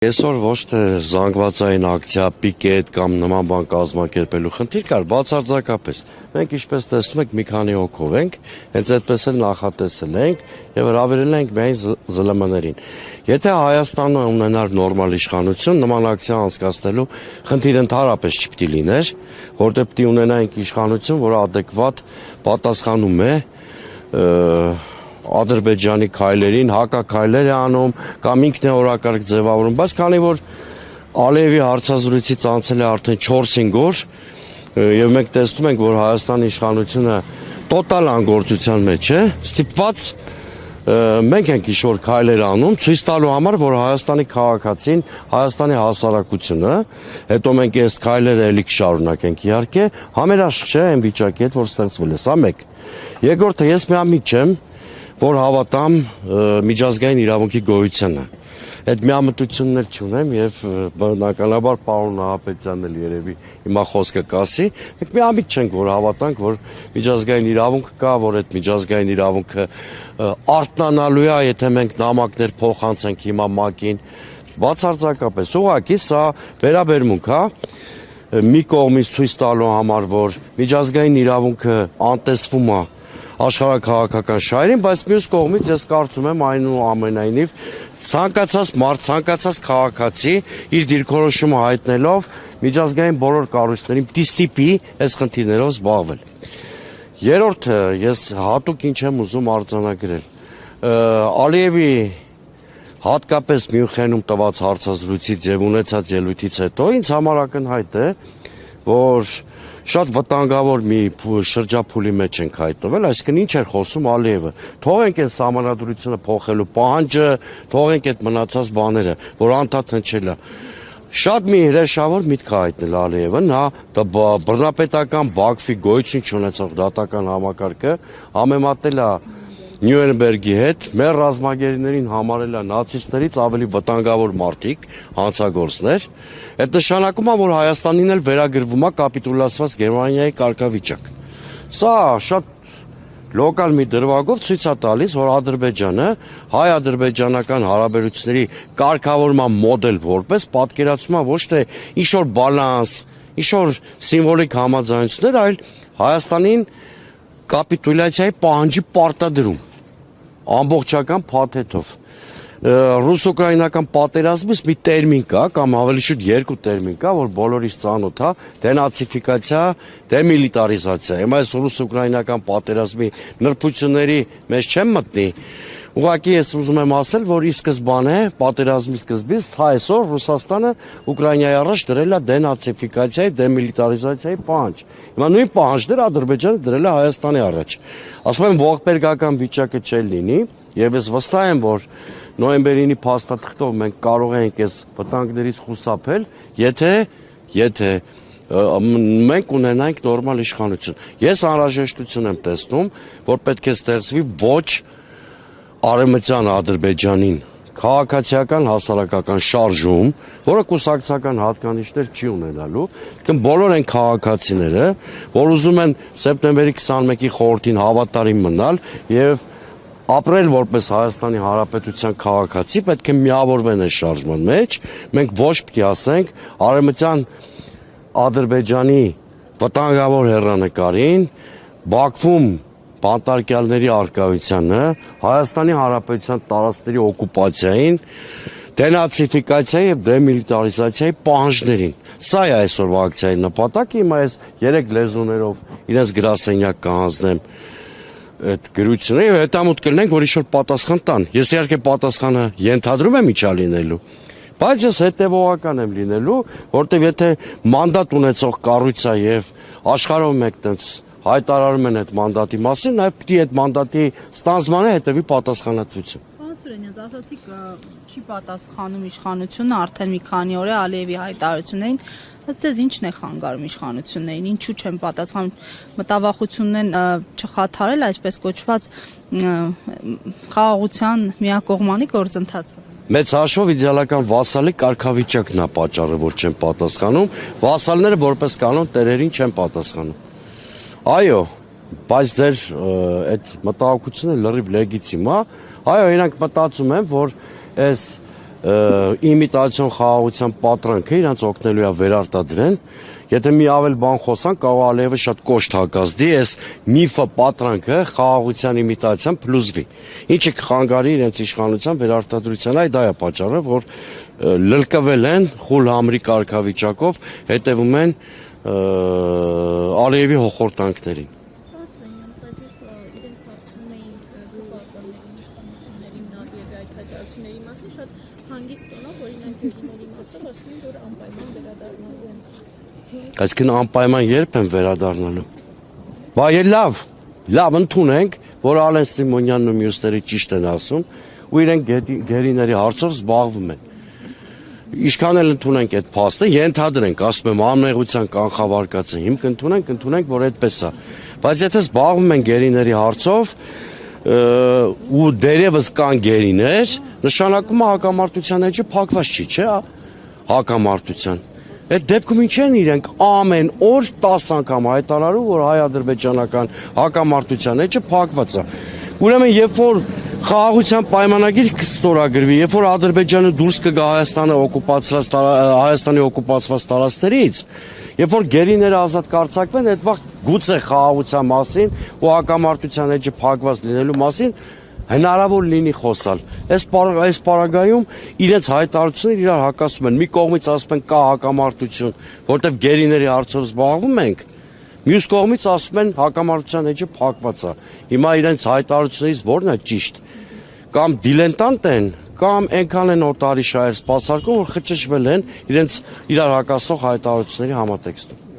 Այսօր ոչ թե զանգվածային ակցիա, պիկետ կամ նման բան կազմակերպելու խնդիր կար, բացարձակապես։ Մենք ինչպես տեսնում եք մի քանի հոգով ենք, հենց այդպես էլ նախատեսել ենք եւ հրավիրել ենք միայն ԶԼՄ-ներին։ Եթե Հայաստանը ունենար նորմալ իշխանություն, նման ակցիա անցկացնելու խնդիր ընդհանրապես չպիտի լիներ, որտեղ պիտի ունենայինք իշխանություն, որը adekvat պատասխանում է Ադրբեջանի քայլերին, հակաքայլեր է անում կամ ինքն է օրակարգ ձևավորում, բայց քանի որ Ալիևի հարցազրույցից անցել է արդեն 4-5 օր եւ մենք տեսնում ենք, որ Հայաստանի իշխանությունը տոտալ անգործության մեջ է, ստիպված մենք ենք ինչ-որ քայլեր անում, ցույց տալու համար, որ Հայաստանի քաղաքացին, Հայաստանի հասարակությունը, հետո մենք այս քայլերը էլի կշարունակենք իհարկե, համերաշխ չէ այն վիճակի հետ, որ ստեղծվել է, սա մեկ։ Երկրորդը, ես միամիտ չեմ, որ հավատամ միջազգային իրավունքի գոյությանը։ Այդ միամտությունն էլ չունեմ եւ բնականաբար պարոն Նահապետյանն էլ երևի հիմա խոսքը կասի, մենք միամիտ չենք, որ հավատանք, որ միջազգային իրավունք կա, որ այդ միջազգային իրավունքը արթնանալու է, եթե մենք նամակներ փոխանցենք հիմա ՄԱԿ-ին, բացարձակապես։ Ուղղակի սա վերաբերմունք է մի կողմից ցույց տալու համար, որ միջազգային իրավունքը անտեսվում է աշխարհաքաղաքական շահերին, բայց մյուս կողմից ես կարծում եմ այնուամենայնիվ ցանկացած մարդ, ցանկացած քաղաքացի իր դիրքորոշումը հայտնելով միջազգային բոլոր կառույցներին պիտի ստիպի այս խնդիրներով զբաղվել։ Երրորդը, ես հատուկ ինչ եմ ուզում արձանագրել։ Ալիևի հատկապես Մյունխենում տված հարցազրույցից եւ ունեցած ելույթից հետո ինձ համար ակնհայտ է, որ շատ վտանգավոր մի շրջափուլի մեջ ենք հայտնվել, այսինքն ինչ էր խոսում Ալիևը։ Թողենք այն սահմանադրությունը փոխելու պահանջը, թողենք այդ մնացած բաները, որ անդադ հնչել է։ Շատ մի հրեշավոր միտք է հայտնել Ալիևը, նա բռնապետական Բաքվի գոյություն չունեցող դատական համակարգը համեմատել է Նյուրնբերգի հետ, մեր ռազմագերիներին համարել է նացիստներից ավելի վտանգավոր մարդիկ, հանցագործներ։ Այդ նշանակում է, որ Հայաստանին էլ վերագրվում է կապիտուլացված Գերմանիայի կարգավիճակ։ Սա շատ լոկալ մի դրվագով ցույց է տալիս, որ Ադրբեջանը հայ-ադրբեջանական հարաբերությունների կարգավորման մոդել որպես պատկերացում է ոչ թե ինչ-որ բալանս, ինչ-որ սիմվոլիկ համաձայնություններ, այլ Հայաստանին կապիտուլյացիայի պահանջի պարտադրում ամբողջական փաթեթով։ Ռուս-ուկրաինական պատերազմից մի տերմին կա, կամ ավելի շուտ երկու տերմին կա, որ բոլորիս ծանոթ է, դենացիֆիկացիա, դեմիլիտարիզացիա։ Հիմա այս ռուս-ուկրաինական պատերազմի նրբությունների մեջ չեմ մտնի, ուղղակի ես ուզում եմ ասել, որ ի սկզբանե պատերազմի սկզբից այսօր Ռուսաստանը Ուկրաինայի առաջ դրել է դենացիֆիկացիայի, դեմիլիտարիզացիայի պահանջ։ Հիմա նույն պահանջները Ադրբեջանը դրել է Հայաստանի առաջ։ Ասում եմ, ողբերգական վիճակը չէ լինի, եւ ես վստահ եմ, որ նոյեմբերի 9-ի փաստաթղթով մենք կարող ենք այս վտանգներից խուսափել, եթե մենք ունենանք նորմալ իշխանություն։ Ես անհրաժեշտություն եմ տեսնում, որ պետք է ստեղծվի ոչ Արևմտյան Ադրբեջանին քաղաքացիական հասարակական շարժում, որը կուսակցական հատկանիշներ չի ունենալու, բոլոր են քաղաքացիները, որ ուզում են սեպտեմբերի 21-ի խորհրդին հավատարիմ մնալ եւ ապրել որպես Հայաստանի Հանրապետության քաղաքացի, պետք է միավորվեն այս շարժման մեջ, մենք ոչ պիտի ասենք Արևմտյան Ադրբեջանի վտանգավոր հեռանկարին, Բաքվում բանտարկյալների արկայությանը, Հայաստանի Հանրապետության տարածքների օկուպացիային, դենացիֆիկացիայի եւ դեմիլիտարիզացիայի պահանջներին։ Սա է այսօրվա ակցիայի նպատակը, հիմա ես 3 լեզուներով իրենց գրասենյակ կհանձնեմ այդ գրությունը եւ հետամուտ կլինենք, որ ինչ-որ պատասխան տան։ Ես իհարկե պատասխանը ենթադրում եմ ինչա լինելու, բայց ես հետևողական եմ լինելու, որտեւ եթե մանդատ ունեցող կառույց է եւ աշխարհով մեկ տենց հայտարարում են այդ մանդատի մասին, նաև պիտի այդ մանդատի ստանձնմանը հետևի պատասխանատվություն։ Պարոն Սուրենյան, ասացիք չի պատասխանում իշխանությունը արդեն մի քանի օր է Ալիևի հայտարարություններին, ըստ ձեզ ինչն է խանգարում իշխանություններին, ինչու չեն պատասխանում, մտավախությունն են չխաթարել այսպես կոչված խաղաղության միակողմանի գործընթացը։ Մեծ հաշվով իդեալական վասալի կարգավիճակն է պատճառը, որ չեն պատասխանում, վասալները որպես կանոն տերերին չեն պատասխանում։ Այո, բայց ձեր այդ մտահոգությունը լրիվ լեգիտիմ է։ Այո, իրանք մտածում են, որ այս իմիտացիոն խաղաղության պատրանքը իրանց օգնելու է վերարտադրեն։ Եթե մի ավել բան խոսան, կարող Ալիևը շատ կոշտ հակազդի, այս միֆը պատրանքը խաղաղության իմիտացիան փլուզվի։ Ինչը կխանգարի իրենց իշխանության վերարտադրության, այ դա է պատճառը, որ լլկվել են խուլ համրի կարգավիճակով, հետևում են Ալիևի հոխորտանքներին։ Իրենց հարցնում էին գյուղականներին, իշխանություններին, Ալիևի այդ հայտարարությունների մասին շատ հանգիստ տոնով, օրինակ գյուղիների մասով ասում են, որ անպայման վերադառնալու են։ Այսինքն անպայման երբ են վերադառնալու։ Բայ լավ ընդունենք, որ Ալեն Սիմոնյանն ու մյուսները ճիշտ են ասում, ու իրենք գերիների հարցով զբաղվում են։ Ինչքան էլ ընդունենք այդ փաստը, ենթադրենք, ասում եմ, անմեղության կանխավարկածը հիմք ընդունենք, որ այդպես է։ Բայց եթե զբաղվում են գերիների հարցով ու դերևս կան գերիներ, նշանակում է հակամարտության էջը փակված չի, չէ՞, հակամարտության։ Այդ դեպքում ինչ են իրենք ամեն օր 10 անգամ հայտարարում, որ հայ-ադրբեջանական հակամարտության էջը փակված է։ Ուրեմն երբ որ խաղաղության պայմանագիր կստորագրվի, երբ որ Ադրբեջանը դուրս կգա Հայաստանի օկուպացված տարածքներից, երբ որ գերիները ազատ կարձակվեն, այդ վաղ գուցե խաղաղության մասին ու հակամարտության էջը փակված լինելու մասին հնարավոր լինի խոսալ։ Այս պարագայում իրենց հայտարարությունները իրար հակասում են։ Մի կողմից ասում են կա հակամարտություն, որտեղ գերիների հարցով զբաղվում ենք, մյուս կողմից ասում են հակամարտության էջը փակված է։ Հիմա իրենց հայտարարություններից ո՞րն է ճիշտ։ Կամ դիլենտանտ են, կամ այնքան են օտարի շահեր սպասարկում, որ խճճվել են իրենց իրար հակասող հայտարարությունների համատեքստում։